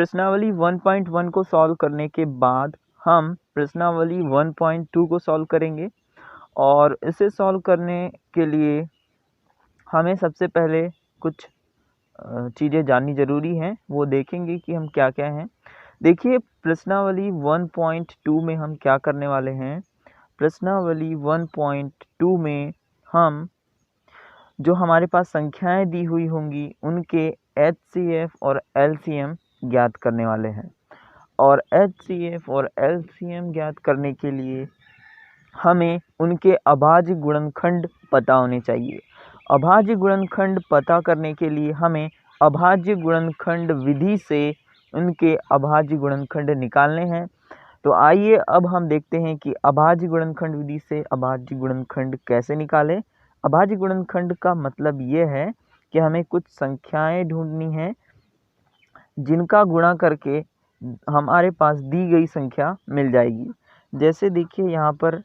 प्रश्नावली 1.1 को सॉल्व करने के बाद हम प्रश्नावली 1.2 को सॉल्व करेंगे और इसे सॉल्व करने के लिए हमें सबसे पहले कुछ चीज़ें जाननी ज़रूरी हैं, वो देखेंगे कि हम क्या क्या हैं। देखिए प्रश्नावली 1.2 में हम क्या करने वाले हैं। प्रश्नावली 1.2 में हम जो हमारे पास संख्याएं दी हुई होंगी उनके HCF और LCM ज्ञात करने वाले हैं और HCF और LCM ज्ञात करने के लिए हमें उनके अभाज्य गुणनखंड पता होने चाहिए। अभाज्य गुणनखंड पता करने के लिए हमें अभाज्य गुणनखंड विधि से उनके अभाज्य गुणनखंड निकालने हैं। तो आइए अब हम देखते हैं कि अभाज्य गुणनखंड विधि से अभाज्य गुणनखंड कैसे निकालें। अभाज्य गुणनखंड का मतलब ये है कि हमें कुछ संख्याएं ढूंढनी हैं जिनका गुणा करके हमारे पास दी गई संख्या मिल जाएगी। जैसे देखिए यहाँ पर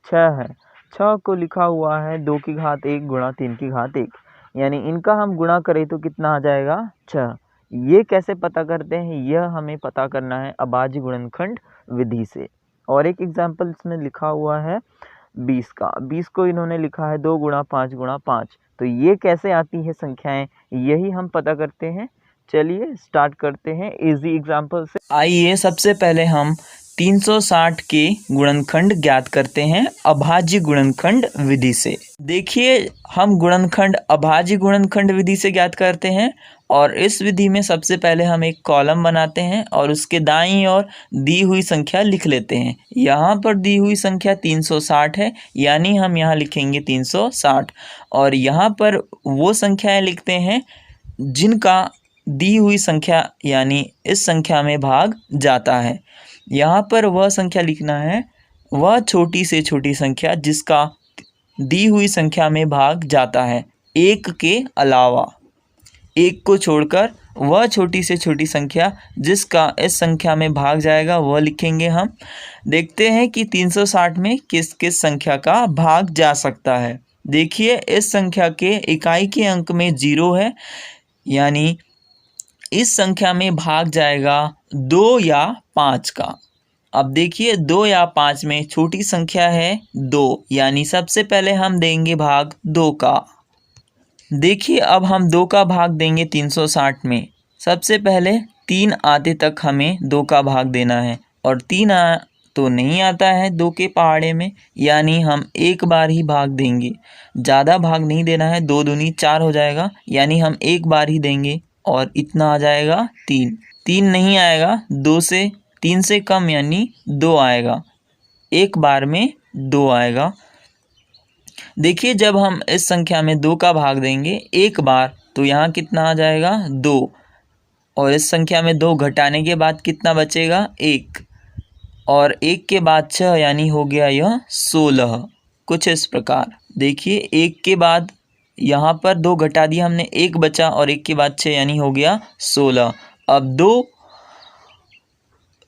6 है, 6 को लिखा हुआ है 2 की घात 1 गुणा 3 की घात 1, यानी इनका हम गुणा करें तो कितना आ जाएगा 6। ये कैसे पता करते हैं, यह हमें पता करना है अभाज्य गुणनखंड विधि से। और एक एग्जाम्पल इसमें लिखा हुआ है 20 का, 20 को इन्होंने लिखा है 2 गुणा 5 गुणा 5। तो ये कैसे आती है संख्याएं, यही हम पता करते हैं। चलिए स्टार्ट करते हैं इजी एग्जाम्पल से। आइए सबसे पहले हम 360 के गुणनखंड ज्ञात करते हैं अभाज्य गुणनखंड विधि से। देखिए हम गुणनखंड अभाज्य गुणनखंड विधि से ज्ञात करते हैं और इस विधि में सबसे पहले हम एक कॉलम बनाते हैं और उसके दाईं ओर दी हुई संख्या लिख लेते हैं। यहाँ पर दी हुई संख्या 360 है, यानी हम यहाँ लिखेंगे 360 और यहाँ पर वो संख्याएं लिखते हैं जिनका दी हुई संख्या यानी इस संख्या में भाग जाता है। यहाँ पर वह संख्या लिखना है, वह छोटी से छोटी संख्या जिसका दी हुई संख्या में भाग जाता है, एक के अलावा, एक को छोड़कर वह छोटी से छोटी संख्या जिसका इस संख्या में भाग जाएगा वह लिखेंगे हम। देखते हैं कि 360 में किस किस संख्या का भाग जा सकता है। देखिए इस संख्या के इकाई के अंक में 0 है, यानी इस संख्या में भाग जाएगा 2 या 5 का। अब देखिए 2 या 5 में छोटी संख्या है 2, यानी सबसे पहले हम देंगे भाग 2 का। देखिए अब हम 2 का भाग देंगे 360 में। सबसे पहले 3 आते तक हमें 2 का भाग देना है और 3 तो नहीं आता है 2 के पहाड़े में, यानी हम एक बार ही भाग देंगे, ज़्यादा भाग नहीं देना है। 2 दूनी 4 हो जाएगा, यानी हम एक बार ही देंगे और इतना आ जाएगा 3। 3 नहीं आएगा, 3 से कम यानी 2 आएगा, एक बार में 2 आएगा। देखिए जब हम इस संख्या में 2 का भाग देंगे एक बार तो यहाँ कितना आ जाएगा 2, और इस संख्या में 2 घटाने के बाद कितना बचेगा 1, और 1 के बाद 6, यानी हो गया यह 16। कुछ इस प्रकार देखिए 1 के बाद यहाँ पर 2 घटा दिया हमने, 1 बचा और 1 के बाद 6, यानी हो गया 16। अब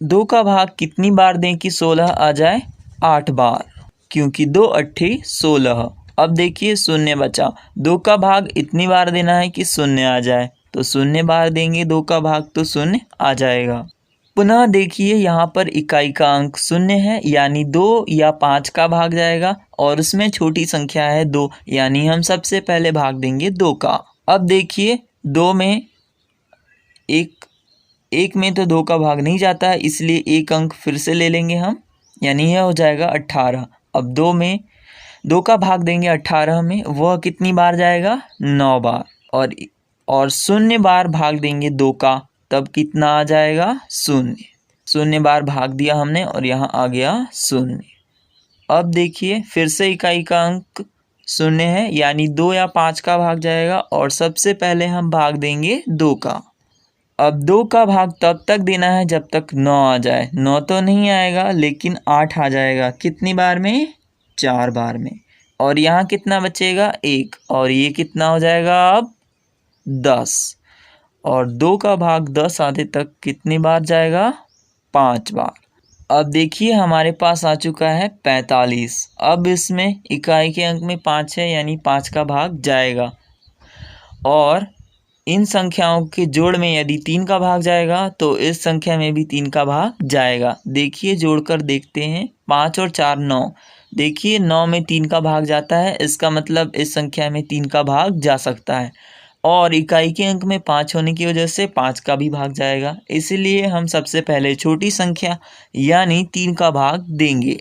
2 का भाग कितनी बार दें कि 16 आ जाए, 8 बार, क्योंकि 2 अट्ठी 16। अब देखिए शून्य बचा, 2 का भाग इतनी बार देना है कि शून्य आ जाए, तो शून्य बार देंगे 2 का भाग तो शून्य आ जाएगा। पुनः देखिए यहाँ पर इकाई का अंक 0 है, यानी 2 या 5 का भाग जाएगा और उसमें छोटी संख्या है 2, यानी हम सबसे पहले भाग देंगे 2 का। अब देखिए 2 में एक में तो 2 का भाग नहीं जाता है, इसलिए एक अंक फिर से ले लेंगे हम, यानी यह हो जाएगा 18। अब 2 में 2 का भाग देंगे 18 में, वह कितनी बार जाएगा 9 बार, और 0 बार भाग देंगे 2 का, तब कितना आ जाएगा 0। 0 बार भाग दिया हमने और यहाँ आ गया 0। अब देखिए फिर से इकाई का अंक 0 है, यानी 2 या 5 का भाग जाएगा और सबसे पहले हम भाग देंगे 2 का। अब 2 का भाग तब तक देना है जब तक 9 आ जाए। 9 तो नहीं आएगा लेकिन 8 आ जाएगा, कितनी बार में 4 बार में, और यहाँ कितना बचेगा 1, और ये कितना हो जाएगा अब 10, और 2 का भाग 10 आधे तक कितनी बार जाएगा 5 बार। अब देखिए हमारे पास आ चुका है 45। अब इसमें इकाई के अंक में 5 है, यानी 5 का भाग जाएगा, और इन संख्याओं के जोड़ में यदि 3 का भाग जाएगा तो इस संख्या में भी 3 का भाग जाएगा। देखिए जोड़कर देखते हैं, 5 और 4 9। देखिए 9 में 3 का भाग जाता है, इसका मतलब इस संख्या में 3 का भाग जा सकता है और इकाई के अंक में 5 होने की वजह से 5 का भी भाग जाएगा। इसलिए हम सबसे पहले छोटी संख्या यानी 3 का भाग देंगे।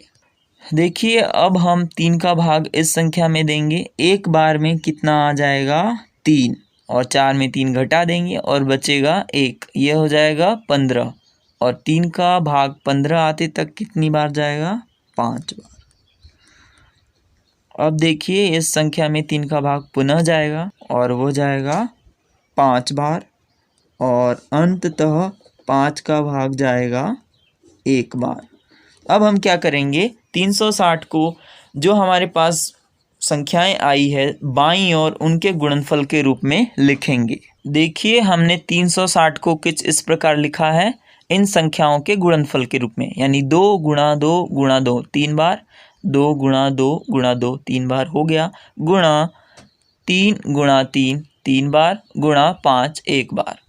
देखिए अब हम 3 का भाग इस संख्या में देंगे, एक बार में कितना आ जाएगा 3 और 4 में 3 घटा देंगे और बचेगा 1, यह हो जाएगा 15 और 3 का भाग 15 आते तक कितनी बार जाएगा 5 बार। अब देखिए इस संख्या में 3 का भाग पुनः जाएगा और वो जाएगा 5 बार और अंततः 5 का भाग जाएगा 1 बार। अब हम क्या करेंगे, 360 को जो हमारे पास संख्याएं आई है बाईं ओर उनके गुणनफल के रूप में लिखेंगे। देखिए हमने 360 को कुछ इस प्रकार लिखा है इन संख्याओं के गुणनफल के रूप में, यानी 2 गुणा 2 गुणा 2 3 बार, 2 गुणा 2 गुणा 2 3 बार हो गया, गुणा 3 गुणा 3 3 बार, गुणा 5 1 बार।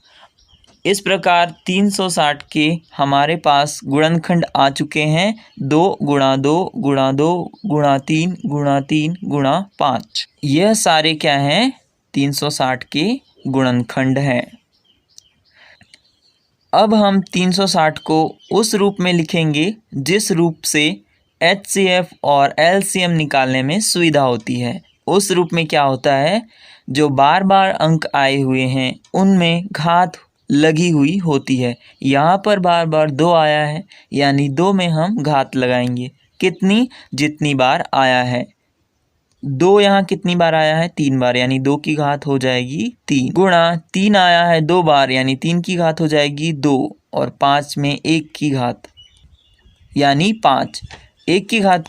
इस प्रकार 360 के हमारे पास गुणनखंड आ चुके हैं 2 गुणा 2 गुणा 2 गुणा 3 गुणा 3 गुणा 5। यह सारे क्या हैं 360 के गुणनखंड हैं। अब हम 360 को उस रूप में लिखेंगे जिस रूप से HCF और LCM निकालने में सुविधा होती है। उस रूप में क्या होता है, जो बार बार अंक आए हुए हैं उनमें घात लगी हुई होती है। यहाँ पर बार बार 2 आया है यानी 2 में हम घात लगाएंगे, कितनी जितनी बार आया है। 2 यहाँ कितनी बार आया है 3 बार, यानी 2 की घात हो जाएगी 3, गुणा 3 आया है 2 बार यानी 3 की घात हो जाएगी 2 और 5 में 1 की घात यानी 5। 1 की घात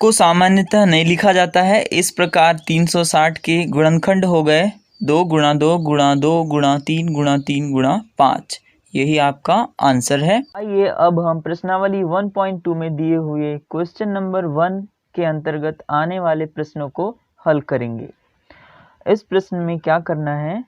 को सामान्यतः नहीं लिखा जाता है। इस प्रकार 360 के गुणनखंड हो गए 2 गुणा 2 गुणा 2 गुणा 3 गुणा 3 गुणा 5। यही आपका आंसर है। आइए अब हम प्रश्नावली 1.2 में दिए हुए क्वेश्चन नंबर 1 के अंतर्गत आने वाले प्रश्नों को हल करेंगे। इस प्रश्न में क्या करना है,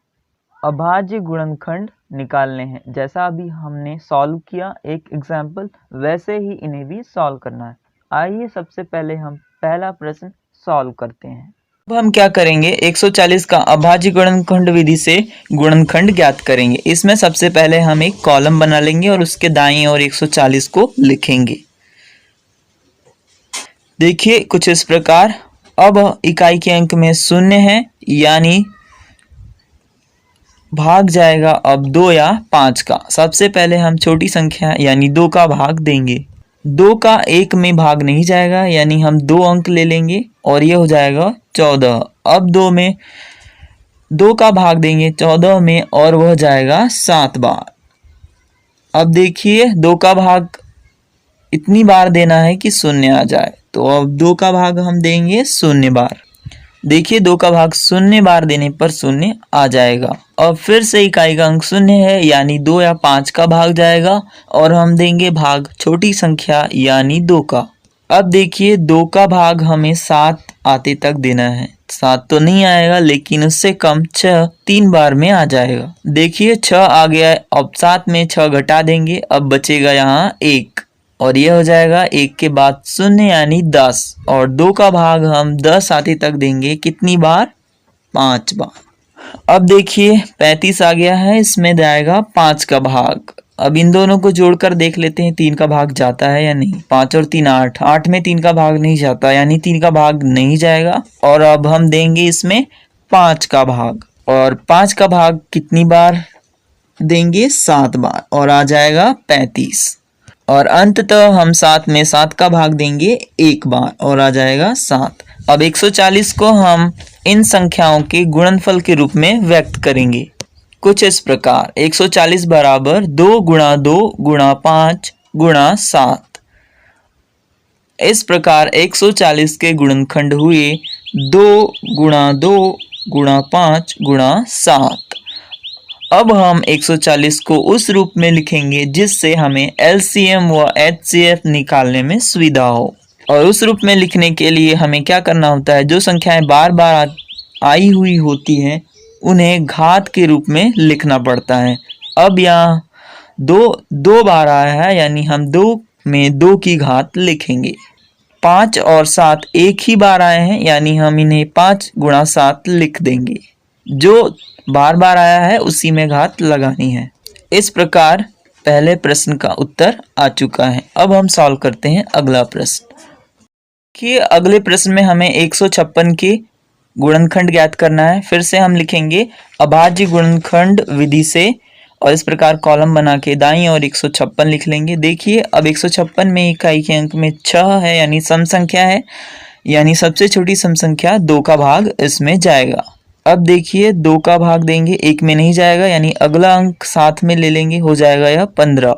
अभाज्य गुणनखंड निकालने हैं। जैसा अभी हमने सॉल्व किया एक एग्जाम्पल, वैसे ही इन्हें भी सॉल्व करना है। आइए सबसे पहले हम पहला प्रश्न सॉल्व करते हैं। अब हम क्या करेंगे, 140 का अभाज्य गुणनखंड विधि से गुणनखंड ज्ञात करेंगे। इसमें सबसे पहले हम एक कॉलम बना लेंगे और उसके दाईं ओर 140 को लिखेंगे। देखिए कुछ इस प्रकार। अब इकाई के अंक में 0 है यानी भाग जाएगा अब 2 या 5 का। सबसे पहले हम छोटी संख्या यानी 2 का भाग देंगे। 2 का 1 में भाग नहीं जाएगा यानी हम 2 अंक ले लेंगे और ये हो जाएगा 14। अब 2 में 2 का भाग देंगे 14 में और वह जाएगा 7 बार। अब देखिए 2 का भाग इतनी बार देना है कि 0 आ जाए, तो अब 2 का भाग हम देंगे 0 बार। देखिए 2 का भाग 0 बार देने पर 0 आ जाएगा। अब फिर से इकाई का अंक 0 है यानी 2 या 5 का भाग जाएगा और हम देंगे भाग छोटी संख्या यानी 2 का। अब देखिए 2 का भाग हमें 7 आते तक देना है। 7 तो नहीं आएगा लेकिन उससे कम 6 3 बार में आ जाएगा। देखिए 6 आ गया, अब 7 में 6 घटा देंगे, अब बचेगा यहाँ 1 और यह हो जाएगा 1 के बाद 0 यानी 10 और 2 का भाग हम 10 आते तक देंगे, कितनी बार 5 बार। अब देखिए 35 आ गया है, इसमें जाएगा 5 का भाग। अब इन दोनों को जोड़कर देख लेते हैं 3 का भाग जाता है या नहीं। 5 और 3 8, 8 में 3 का भाग नहीं जाता यानी 3 का भाग नहीं जाएगा और अब हम देंगे इसमें 5 का भाग और 5 का भाग कितनी बार देंगे 7 बार और आ जाएगा 35 और अंततः हम 7 में 7 का भाग देंगे 1 बार और आ जाएगा 7। अब 140 को हम इन संख्याओं के गुणनफल के रूप में व्यक्त करेंगे कुछ इस प्रकार। 140 बराबर 2 गुणा 2 गुणा 5 गुणा 7। इस प्रकार 140 के गुणनखंड हुए 2 गुणा 2 गुणा 5 गुणा 7। अब हम 140 को उस रूप में लिखेंगे जिससे हमें LCM व HCF निकालने में सुविधा हो। और उस रूप में लिखने के लिए हमें क्या करना होता है, जो संख्याएं बार बार आई हुई होती हैं उन्हें घात के रूप में लिखना पड़ता है। अब यहाँ दो बार आया है, यानी हम 2 में 2 की घात लिखेंगे। 5 और 7 एक ही बार आए हैं, यानी हम इन्हें 5 गुणा 7 लिख देंगे। जो बार बार आया है उसी में घात लगानी है। इस प्रकार पहले प्रश्न का उत्तर आ चुका है। अब हम सॉल्व करते हैं अगला प्रश्न। कि अगले प्रश्न में हमें 156 के गुणनखंड ज्ञात करना है। फिर से हम लिखेंगे अभाज्य गुणनखंड विधि से, और इस प्रकार कॉलम बना के दाईं ओर 156 लिख लेंगे। देखिए अब 156 में इकाई के अंक में 6 है, यानी सम संख्या है, यानी सबसे छोटी सम संख्या 2 का भाग इसमें जाएगा। अब देखिए 2 का भाग देंगे, 1 में नहीं जाएगा, यानी अगला अंक साथ में ले लेंगे, हो जाएगा यह 15।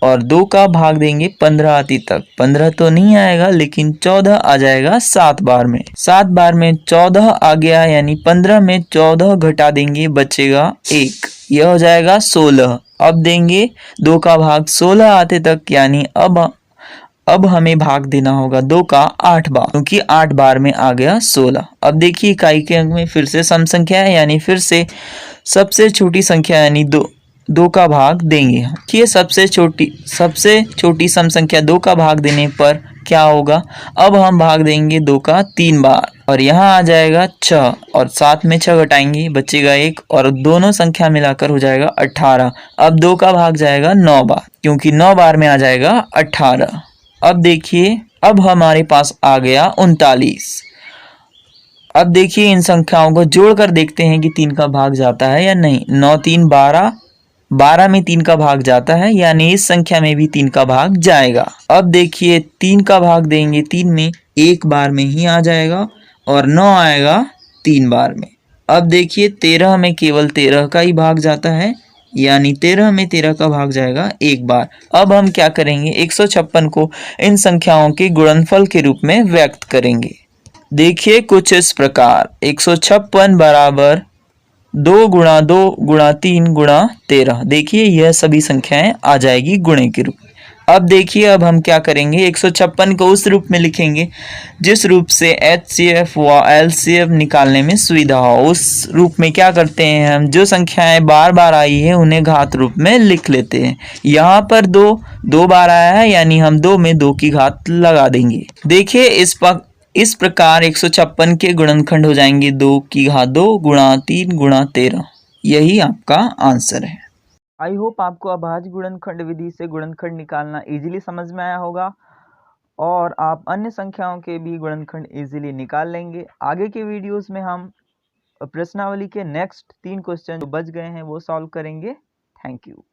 और 2 का भाग देंगे 15 आती तक, 15 तो नहीं आएगा लेकिन 14 आ जाएगा 7 बार में। 7 बार में 14 आ गया, यानी 15 में 14 घटा देंगे, बचेगा 1, यह हो जाएगा 16। अब देंगे 2 का भाग 16 आते तक, यानी अब हमें भाग देना होगा 2 का 8 बार, क्योंकि 8 बार में आ गया 16। अब देखिए इकाई के अंक में फिर से सम संख्या है, यानी फिर से सबसे छोटी संख्या यानी 2 का भाग देंगे। ये सबसे छोटी सम संख्या 2 का भाग देने पर क्या होगा, अब हम भाग देंगे 2 का 3 बार, और यहाँ आ जाएगा 6, और 7 में 6 घटाएंगे, बचेगा 1, और दोनों संख्या मिलाकर हो जाएगा 18। अब 2 का भाग जाएगा 9 बार, क्योंकि 9 बार में आ जाएगा 18। अब देखिए अब हमारे पास आ गया 39। अब देखिए इन संख्याओं को जोड़कर देखते हैं कि 3 का भाग जाता है या नहीं। 9 3 12, 12 में 3 का भाग जाता है, यानी इस संख्या में भी 3 का भाग जाएगा। अब देखिए 3 का भाग देंगे, 3 में 1 बार में ही आ जाएगा, और 9 आएगा 3 बार में। अब देखिए 13 में केवल 13 का ही भाग जाता है, यानी 13 में 13 का भाग जाएगा 1 बार। अब हम क्या करेंगे, 156 को इन संख्याओं के गुणनफल के रूप में व्यक्त करेंगे। देखिए कुछ इस प्रकार, 156 बराबर 2 गुणा 2 गुणा 3 गुणा 13। देखिए यह सभी संख्याएं आ जाएगी गुणे के रूप में। अब देखिए अब हम क्या करेंगे, 156 को उस रूप में लिखेंगे जिस रूप से HCF व LCF निकालने में सुविधा हो। उस रूप में क्या करते हैं, हम जो संख्याएं बार बार आई है उन्हें घात रूप में लिख लेते हैं। यहाँ पर 2 बार आया है, यानी हम 2 में 2 की घात लगा देंगे। देखिए इस प्रकार 156 के गुणनखंड हो जाएंगे 2 की घात 2 गुणा 3 गुणा 13। यही आपका आंसर है। आई होप आपको अभाज्य गुणनखंड विधि से गुणनखंड निकालना इजीली समझ में आया होगा, और आप अन्य संख्याओं के भी गुणनखंड इजीली निकाल लेंगे। आगे के वीडियोस में हम प्रश्नावली के नेक्स्ट 3 क्वेश्चन जो बच गए हैं वो सॉल्व करेंगे। Thank you.